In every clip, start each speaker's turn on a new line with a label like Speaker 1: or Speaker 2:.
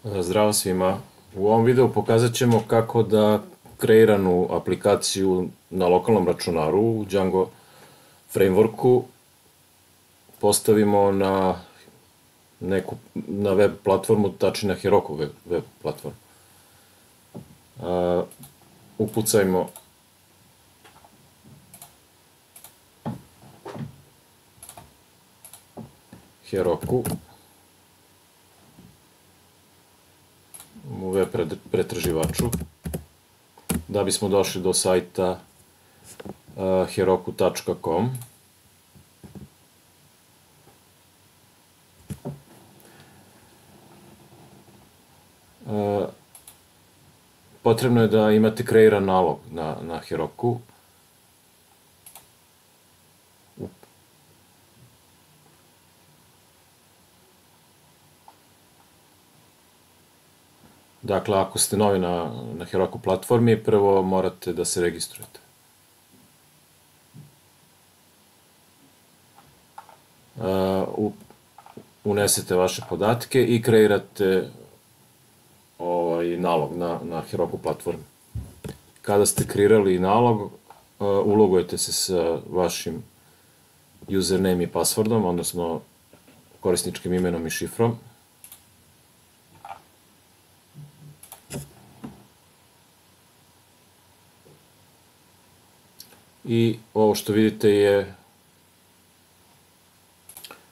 Speaker 1: Zdravo svima. U ovom videu pokazat ćemo kako da kreiranu aplikaciju na lokalnom računaru u Django frameworku postavimo na web platformu, tačnije na Heroku web platformu. Ukucajmo Heroku u web pretraživaču da bismo došli do sajta heroku.com. Potrebno je da imate kreiran nalog na Heroku. Dakle, ako ste novi na Heroku platformi, prvo morate da se registrujete. Unesete vaše podatke i kreirate nalog na Heroku platformi. Kada ste kreirali nalog, ulogujete se sa vašim username i passwordom, odnosno korisničkim imenom i šifrom. I ovo što vidite je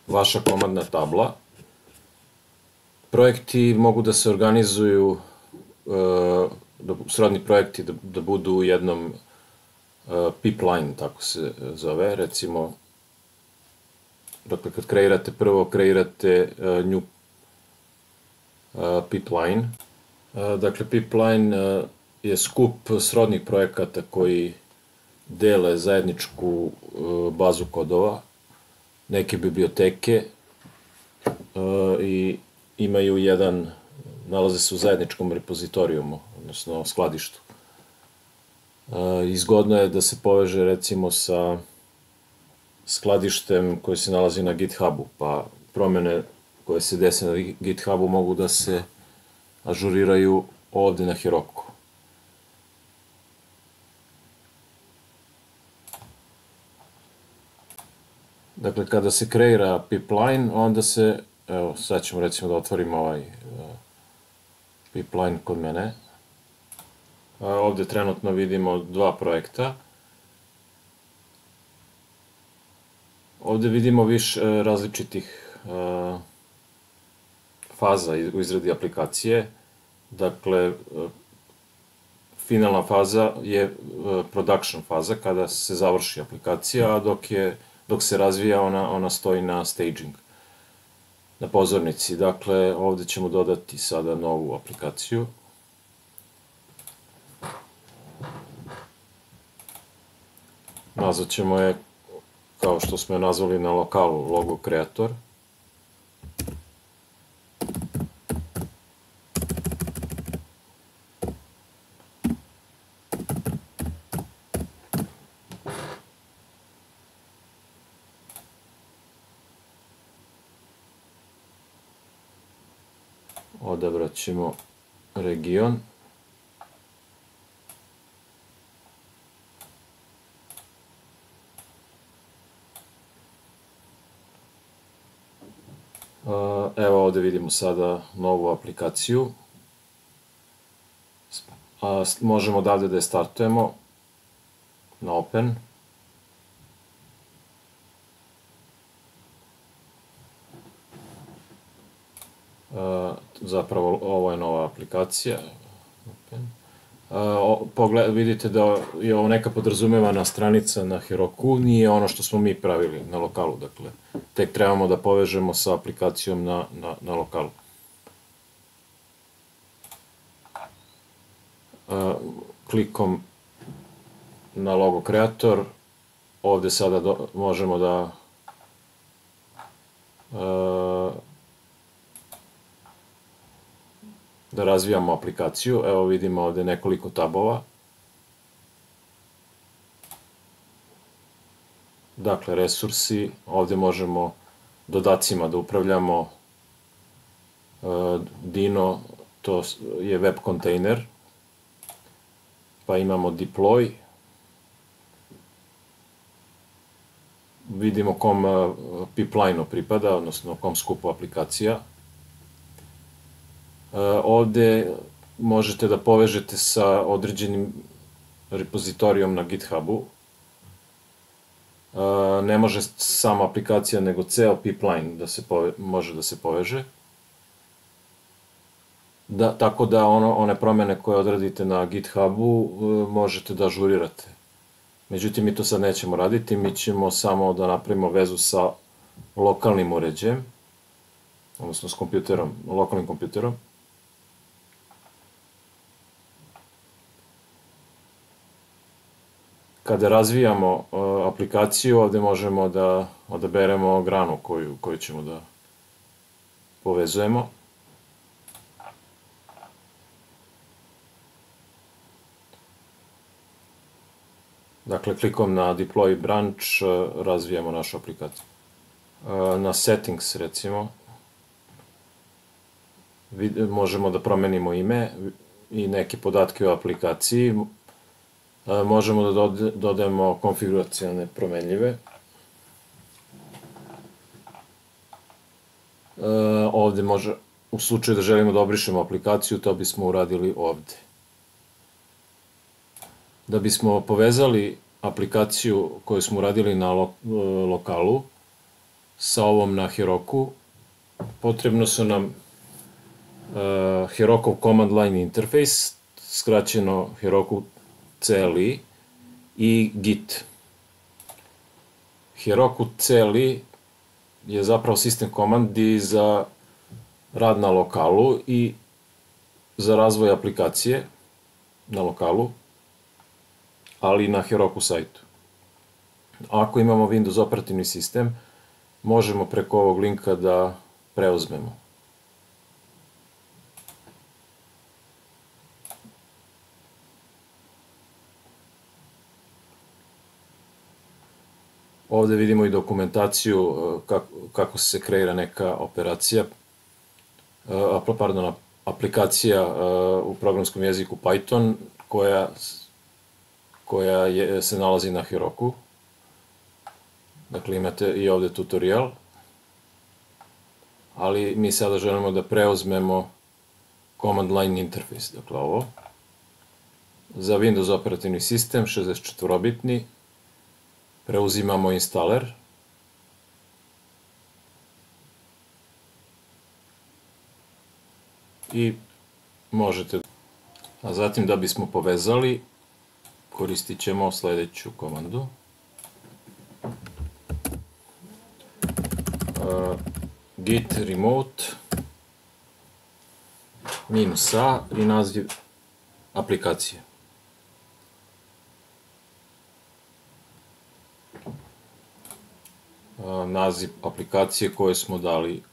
Speaker 1: vaša komandna tabla. Projekti mogu da se organizuju, srodni projekti da budu u jednom pipeline, tako se zove, recimo, dakle, kad kreirate, prvo kreirate new pipeline. Dakle, pipeline je skup srodnih projekata koji dele zajedničku bazu kodova, neke biblioteke i imaju nalaze se u zajedničkom repozitorijumu, odnosno skladištu. Izgodno je da se poveže recimo sa skladištem koje se nalazi na GitHubu, pa promene koje se dese na GitHubu mogu da se ažuriraju ovde na Heroku. Dakle, kada se kreira pipeline, onda se, evo, sad ćemo recimo da otvorimo ovaj pipeline kod mene. Ovde trenutno vidimo dva projekta. Ovde vidimo više različitih faza u izradi aplikacije. Dakle, finalna faza je production faza, kada se završi aplikacija, a dok se razvija ona stoji na staging, na pozornici. Dakle, ovde ćemo dodati sada novu aplikaciju. Nazvat ćemo je, kao što smo je nazvali na lokalu, logo kreator. Odabrat ćemo region. Evo ovde vidimo sada novu aplikaciju. Možemo odavde da je startujemo na Open. Zapravo ovo je nova aplikacija. Vidite da je ovo neka podrazumevana stranica na Heroku, nije ono što smo mi pravili na lokalu, dakle, tek trebamo da povežemo sa aplikacijom na lokalu. Klikom na logo kreator, ovde sada možemo da razvijamo aplikaciju. Evo vidimo ovde nekoliko tabova. Dakle, resursi, ovde možemo dodacima da upravljamo, Dino to je web kontejner, pa imamo deploy, vidimo kom pipeline-u pripada, odnosno kom skupu aplikacija. Ovde možete da povežete sa određenim repozitorijom na GitHubu. Ne može sama aplikacija, nego ceo pipeline može da se poveže. Tako da one promene koje odradite na GitHubu možete da ažurirate. Međutim, mi to sad nećemo raditi, mi ćemo samo da napravimo vezu sa lokalnim uređajem, odnosno s kompjuterom, lokalnim kompjuterom. Kada razvijamo aplikaciju, ovde možemo da odaberemo granu koju ćemo da povezujemo. Dakle, klikom na Deploy Branch razvijamo našu aplikaciju. Na Settings, recimo, možemo da promenimo ime i neke podatke o aplikaciji. Možemo da dodajemo konfiguracione promenljive. Ovde može, u slučaju da želimo da obrišemo aplikaciju, to bismo uradili ovde. Da bismo povezali aplikaciju koju smo uradili na lokalu sa ovom na Heroku, potrebno su nam Herokov command line interface, skraćeno Heroku CLI i Git. Heroku CLI je zapravo sistem komandi za rad na lokalu i za razvoj aplikacije na lokalu, ali i na Heroku sajtu. Ako imamo Windows operativni sistem, možemo preko ovog linka da preuzmemo. Ovde vidimo i dokumentaciju kako se kreira neka operacija, pardon, aplikacija u programskom jeziku Python koja se nalazi na Heroku. Dakle, imate i ovde tutorial, ali mi sada želimo da preuzmemo command line interface, dakle ovo. Za Windows operativni sistem, 64-bitni, preuzimamo installer. I možete, a zatim da bismo povezali, koristit ćemo sledeću komandu. Git remote -a i naziv aplikacije. Naziv aplikacije koje smo dali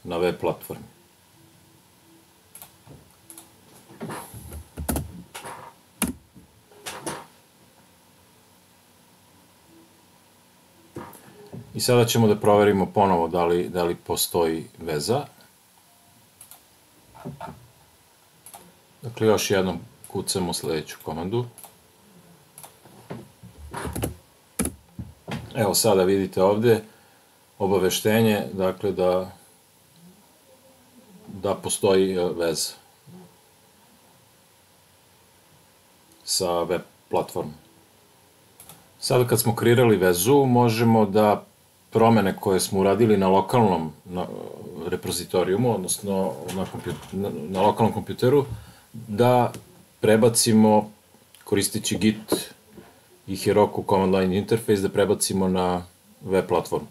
Speaker 1: na web platformi. I sada ćemo da proverimo ponovo da li postoji veza. Dakle, još jednom kucamo sledeću komandu. Evo sada vidite ovde obaveštenje, dakle da postoji veza sa web platformom. Sada kad smo kreirali vezu, možemo da promene koje smo uradili na lokalnom repozitorijumu, odnosno na lokalnom kompjuteru, da prebacimo, koristeći Git i Heroku command line interface, da prebacimo na web platformu.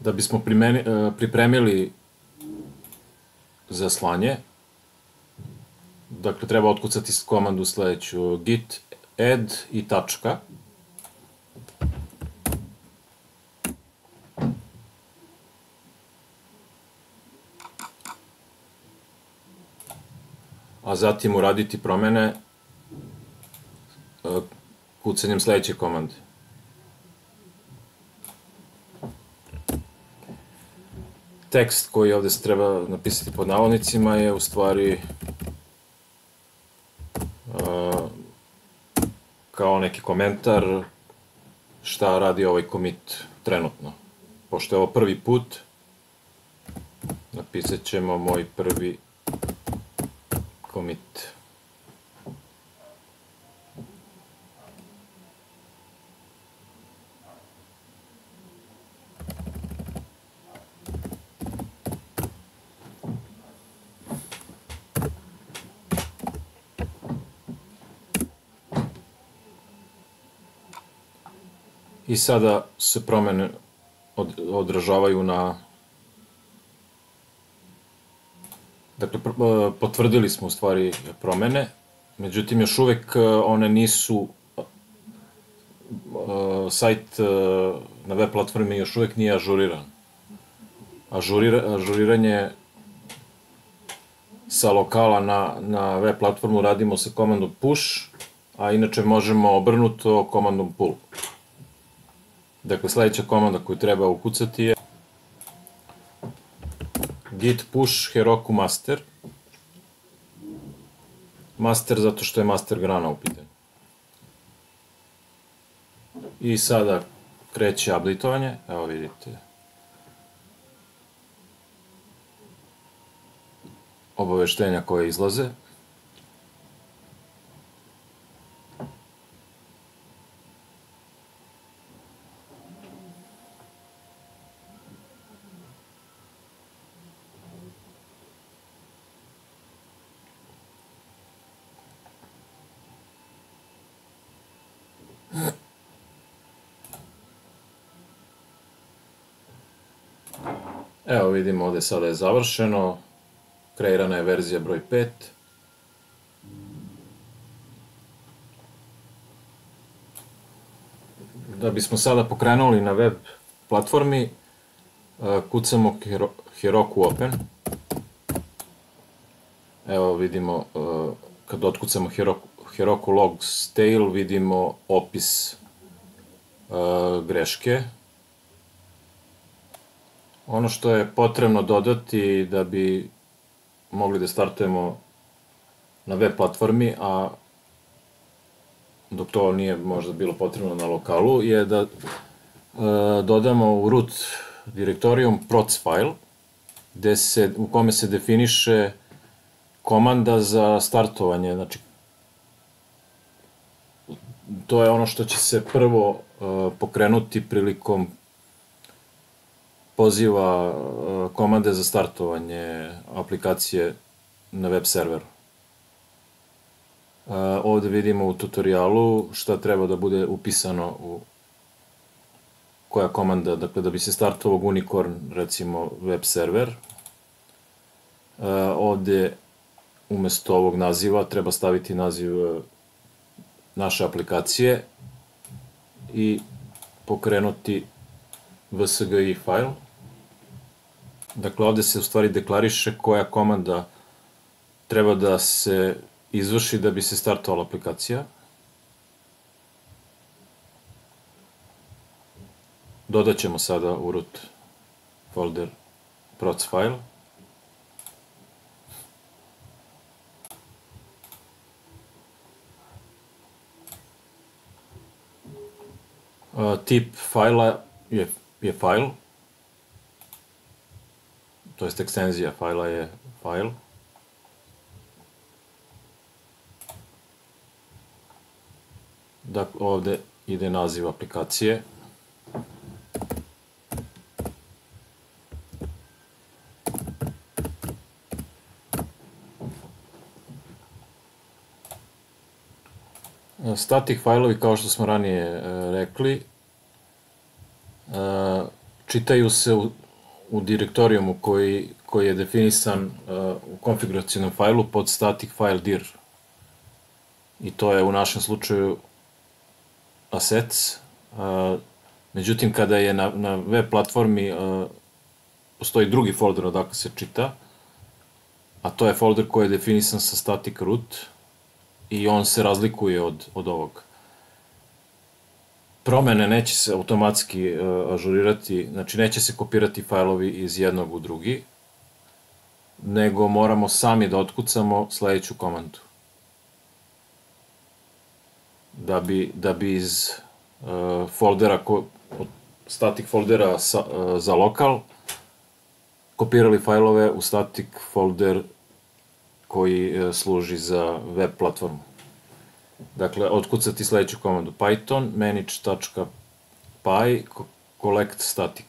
Speaker 1: Da bismo pripremili za slanje, dakle, treba otkucati komandu sledeću git add i tačka. A zatim uraditi promene kucanjem sledeće komande. tekst koji ovde se treba napisati pod navodnicima je u stvari kao neki komentar šta radi ovaj commit trenutno. Pošto je ovo prvi put, napisat ćemo moj prvi commit. I sada se promene odražavaju na... Dakle, potvrdili smo u stvari promene, međutim još uvek one nisu... Sajt na web platformi još uvek nije ažuriran. Ažuriranje sa lokala na web platformu radimo sa komandom push, a inače možemo obrnuto komandom pull. Dakle, sledeća komanda koju treba ukucati je git push Heroku master. Master zato što je master grana u pitanju. I sada kreće updateovanje, evo vidite. Obaveštenja koje izlaze. Evo vidimo ovde sada je završeno, kreirana je verzija broj 5. Da bismo sada pokrenuli na web platformi, kucamo Heroku open. Evo vidimo, kad otkucamo Heroku logs tail, vidimo opis greške. Ono što je potrebno dodati da bi mogli da startujemo na web platformi, a dok to nije možda bilo potrebno na lokalu, je da dodamo u root direktorijum proc file, u kome se definiše komanda za startovanje. Znači, to je ono što će se prvo pokrenuti prilikom poziva komande za startovanje aplikacije na web serveru. Ovde vidimo u tutorialu šta treba da bude upisano u koja komanda, dakle da bi se startovao Unicorn, recimo web server. Ovde umesto ovog naziva treba staviti naziv naše aplikacije i pokrenuti vsgi file. Dakle, ovde se u stvari deklariše koja komanda treba da se izvrši da bi se startovala aplikacija. Dodat ćemo sada u root folder proc file. Tip fajla je file, to jest ekstenzija fajla je file. Dakle, ovde ide naziv aplikacije. Static fajlovi, kao što smo ranije rekli, čitaju se u direktorijumu koji je definisan u konfiguracijnom fajlu pod static file dir. I to je u našem slučaju assets. Međutim, kada je na web platformi postoji drugi folder odakle se čita, a to je folder koji je definisan sa static root i on se razlikuje od ovog. promene neće se automatski ažurirati, znači neće se kopirati fajlovi iz jednog u drugi, nego moramo sami da otkucamo sledeću komandu. Da bi iz foldera, static foldera za lokal, kopirali fajlove u static folder koji služi za web platformu. Dakle, otkucati sledeću komandu python manage.py collect static.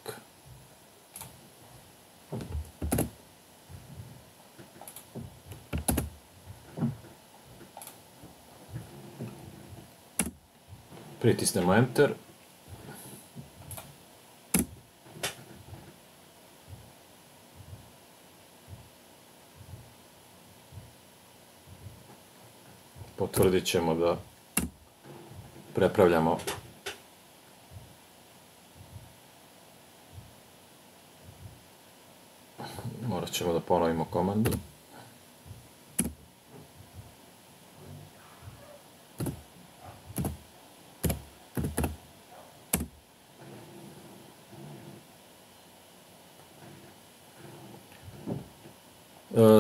Speaker 1: Pritisnemo enter. Potvrdit ćemo da prepravljamo morat ćemo da ponovimo komandu.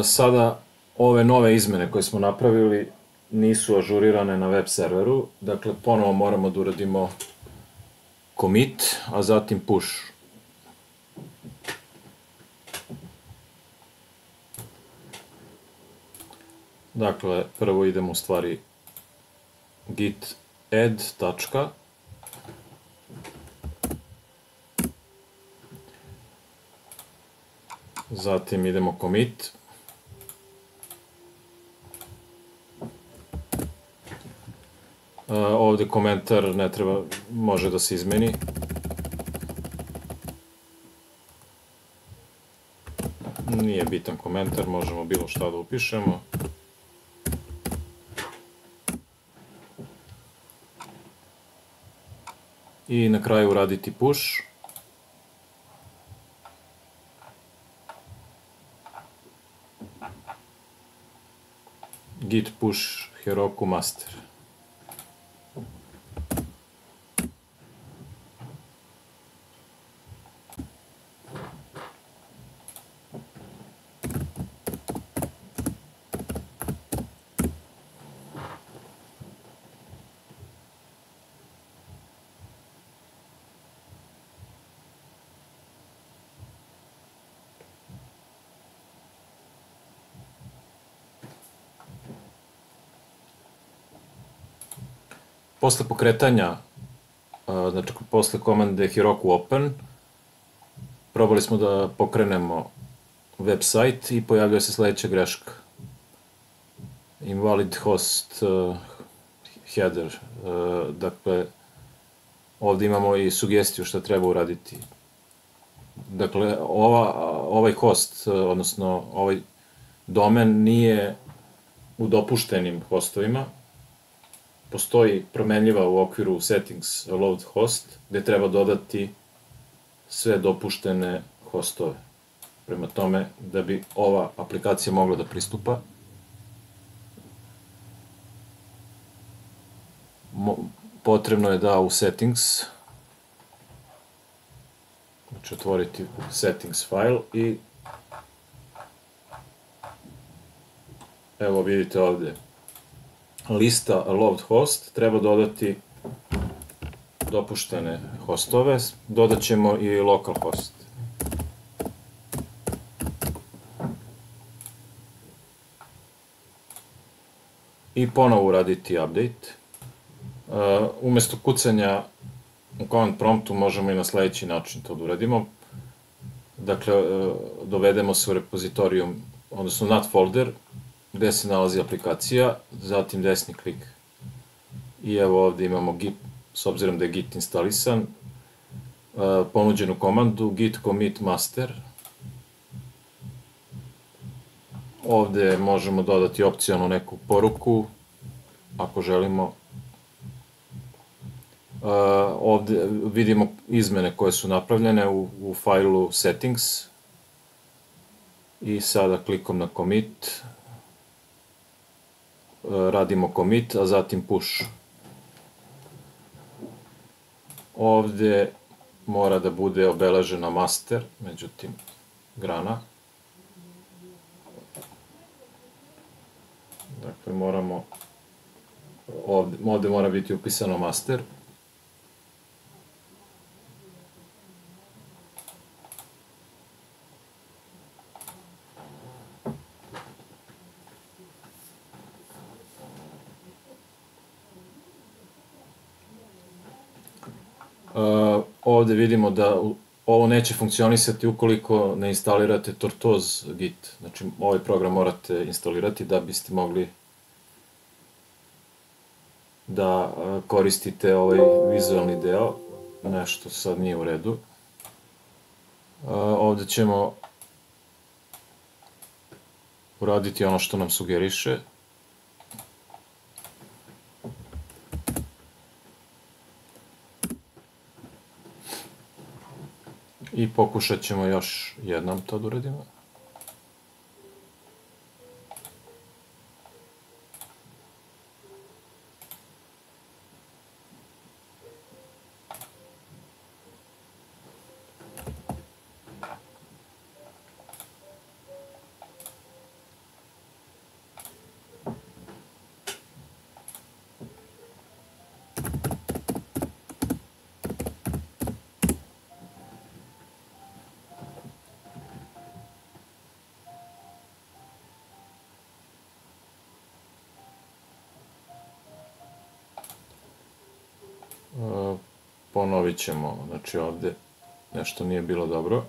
Speaker 1: Sada ove nove izmene koje smo napravili nisu ažurirane na web serveru, dakle ponovo moramo da uradimo commit, a zatim push. Dakle, prvo idemo u stvari git add tačka, zatim idemo commit, ovde komentar ne treba, može da se izmeni. Nije bitan komentar, možemo bilo šta da upišemo. I na kraju uraditi push. Git push Heroku master. Posle pokretanja, znači posle komande Heroku open, probali smo da pokrenemo website i pojavljuje se sledeća greška. Invalid host header. Dakle, ovde imamo i sugestiju šta treba uraditi. Dakle, ovaj host, odnosno ovaj domen nije u dopuštenim hostovima. Postoji promenljiva u okviru settings load host, gde treba dodati sve dopuštene hostove. Prema tome, da bi ova aplikacija mogla da pristupa, potrebno je da u settings, znači otvoriti settings file i evo vidite ovde, lista load host, treba dodati dopuštene hostove, dodat ćemo i local host. I ponovo uraditi update. Umesto kucanja u command promptu možemo i na sledeći način to da uradimo. Dakle, dovedemo se u repozitorijum, odnosno nat folder, gde se nalazi aplikacija, zatim desni klik. I evo ovde imamo git, s obzirom da je git instalisan, ponuđenu komandu git commit master. Ovde možemo dodati opcionalno neku poruku, ako želimo. Ovde vidimo izmene koje su napravljene u failu settings. I sada klikom na commit, radimo commit, a zatim push. Ovde mora da bude obeležena master, međutim, grana. Dakle, moramo, ovde mora biti upisano master. Ovde vidimo da ovo neće funkcionisati ukoliko ne instalirate Tortoise Git. Znači, ovaj program morate instalirati da biste mogli da koristite ovaj vizualni deo. Nešto sad nije u redu. Ovde ćemo uraditi ono što nam sugeriše. I pokušat ćemo još jednom to da uradimo. Ponovit ćemo, znači ovde nešto nije bilo dobro.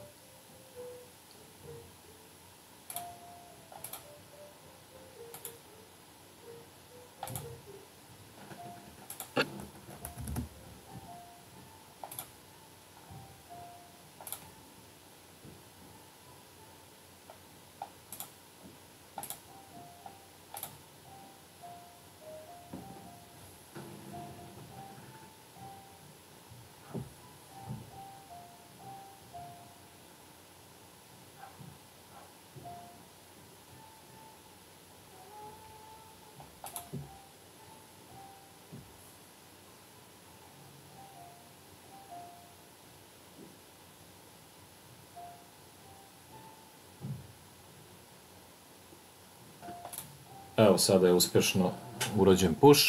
Speaker 1: Evo, sada je uspešno urađen push.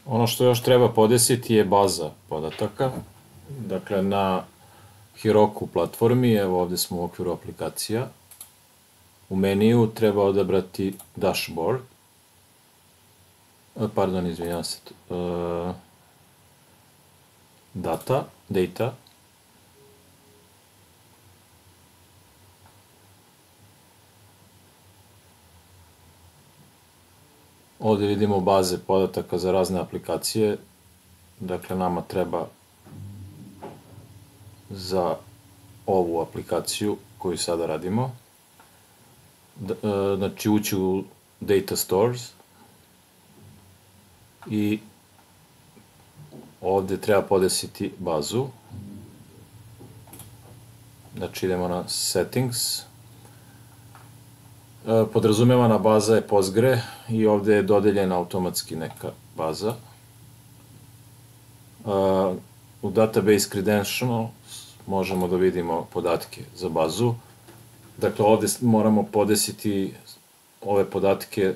Speaker 1: Ono što još treba podesiti je baza podataka. Dakle, na Heroku platformi, evo ovde smo u okviru aplikacija. U meniju treba odabrati dashboard. Pardon, izvinjam se. Data. Ovde vidimo baze podataka za razne aplikacije. Dakle, nama treba za ovu aplikaciju koju sada radimo. Znači, ući u Data Stores i ovde treba podesiti bazu. Znači, idemo na Settings. Podrazumevana baza je Postgre i ovde je dodeljena automatski neka baza. U Database Credentials možemo da vidimo podatke za bazu. Dakle, ovde moramo podesiti ove podatke,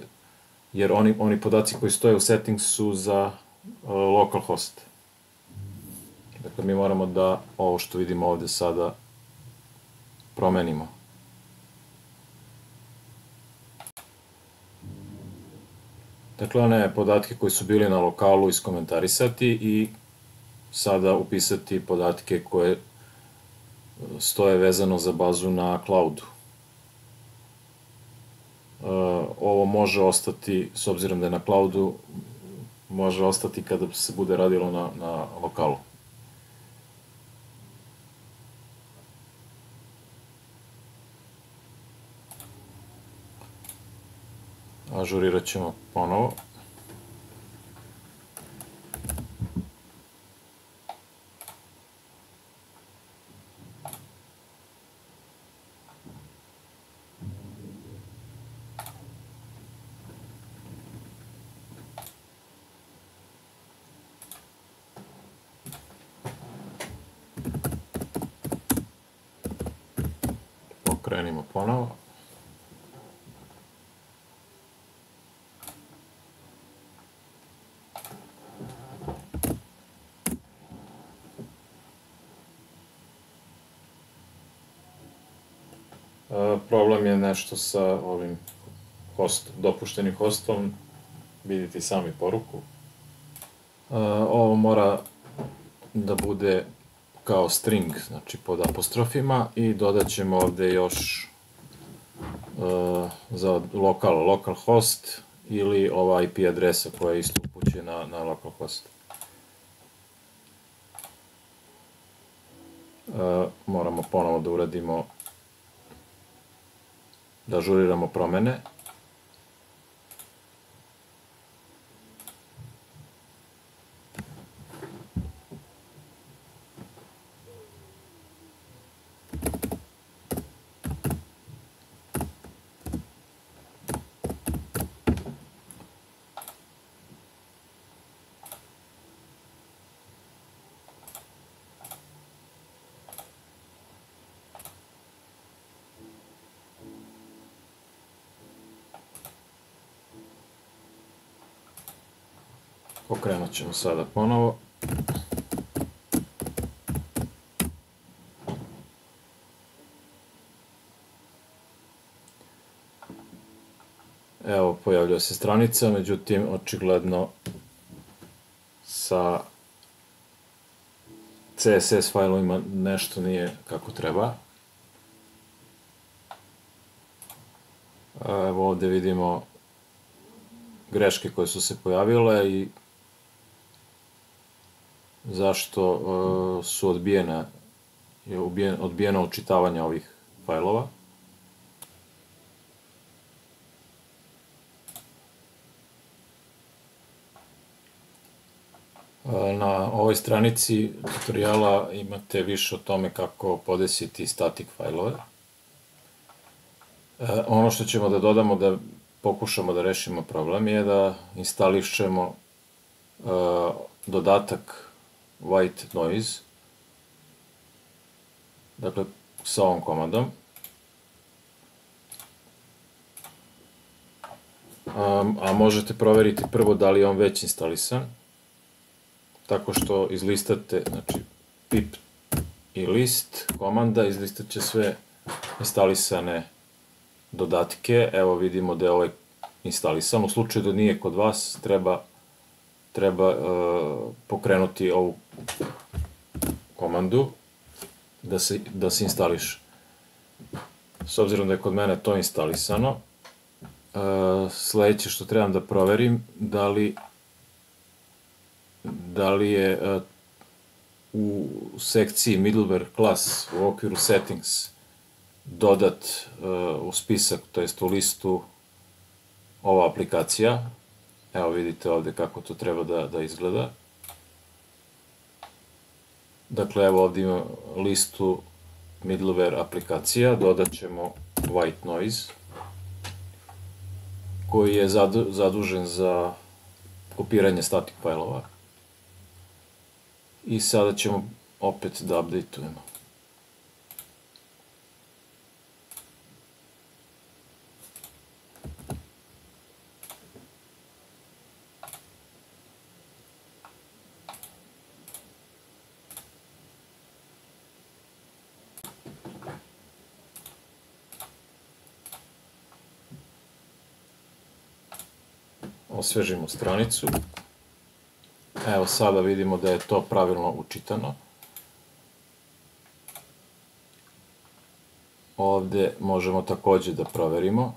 Speaker 1: jer oni podaci koji stoje u settings su za localhost. Dakle, mi moramo da ovo što vidimo ovde sada promenimo. Dakle, one podatke koji su bili na lokalu iskomentarisati i sada upisati podatke koje stoje vezano za bazu na cloudu. Ovo može ostati, s obzirom da je na cloudu, može ostati kada se bude radilo na lokalu. Ažurirat ćemo ponovo. pokrenimo ponovo. Problem je nešto sa ovim dopuštenim hostom, vidite i sami poruku. Ovo mora da bude kao string, znači pod apostrofima, i dodat ćemo ovde još za localhost ili ova IP adresa koja isto upućuje na localhost. Moramo ponovo da uradimo, da ažuriramo promene. Pokrenut ćemo sada ponovo. Evo, pojavljuje se stranica, međutim, očigledno sa CSS failovima nešto nije kako treba. Evo ovde vidimo greške koje su se pojavile i zašto su odbijeno učitavanje ovih failova. Na ovoj stranici tutoriala imate više o tome kako podesiti static failove. Ono što ćemo da dodamo da pokušamo da rešimo problem je da instališemo dodatak white noise, dakle sa ovom komandom. A možete proveriti prvo da li je on već instalisan, tako što izlistate, znači pip i list komanda, izlistat će sve instalisane dodatke. Evo vidimo da je ovaj instalisan. U slučaju da nije kod vas, treba pokrenuti ovu komandu da se instališe. S obzirom da je kod mene to instalisano, sledeće što trebam da proverim da li je u sekciji middleware class u okviru settings dodat u spisak, to jest u listu ova aplikacija. Evo vidite ovde kako to treba da izgleda. Dakle, evo ovde ima listu middleware aplikacija, dodat ćemo white noise, koji je zadužen za kopiranje static failova. I sada ćemo opet da updateujemo. Osvežimo stranicu. Evo sada vidimo da je to pravilno učitano. Ovde možemo takođe da proverimo.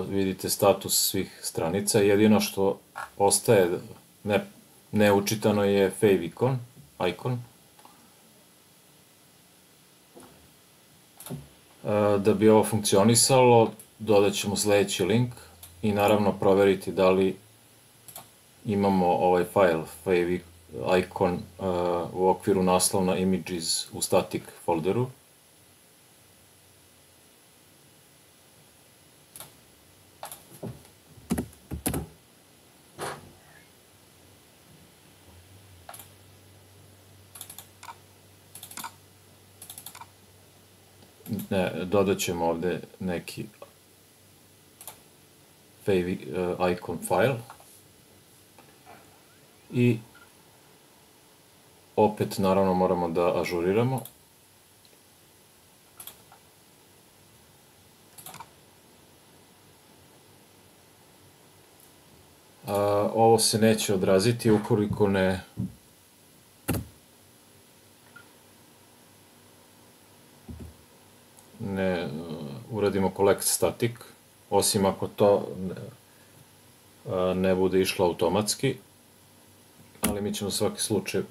Speaker 1: Vidite status svih stranica. Jedino što ostaje neučitano je favicon, icon. Da bi ovo funkcionisalo, dodat ćemo sledeći link i naravno proveriti da li imamo ovaj file favicon u okviru naslovna images u static folderu. dodat ćemo ovde neki icon file i opet naravno moramo da ažuriramo. Ovo se neće odraziti ukoliko ne uradimo collect static, osim ako to ne bude išlo automatski, ali mi ćemo u svaki slučaj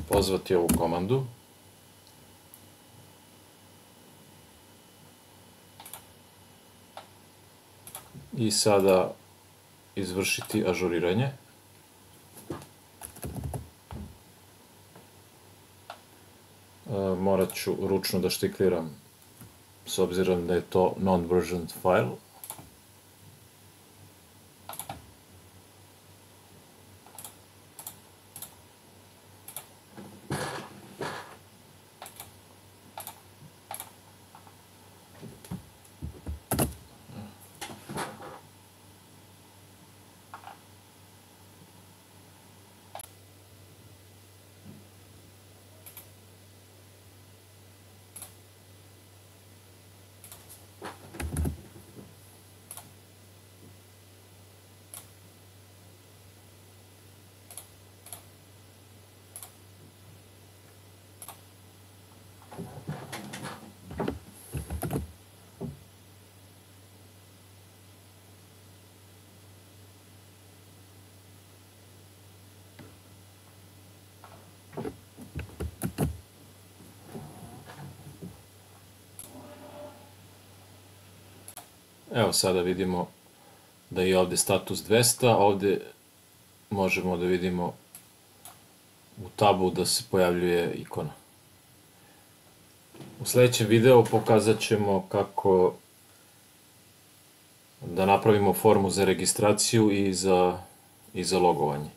Speaker 1: pozvati ovu komandu. I sada izvršiti ažuriranje. Morat ću ručno da štikliram s obzirom da je to non-versioned file. Evo sada vidimo da je ovde status 200, ovde možemo da vidimo u tabu da se pojavljuje ikona. U sledećem videu pokazat ćemo kako da napravimo formu za registraciju i za logovanje.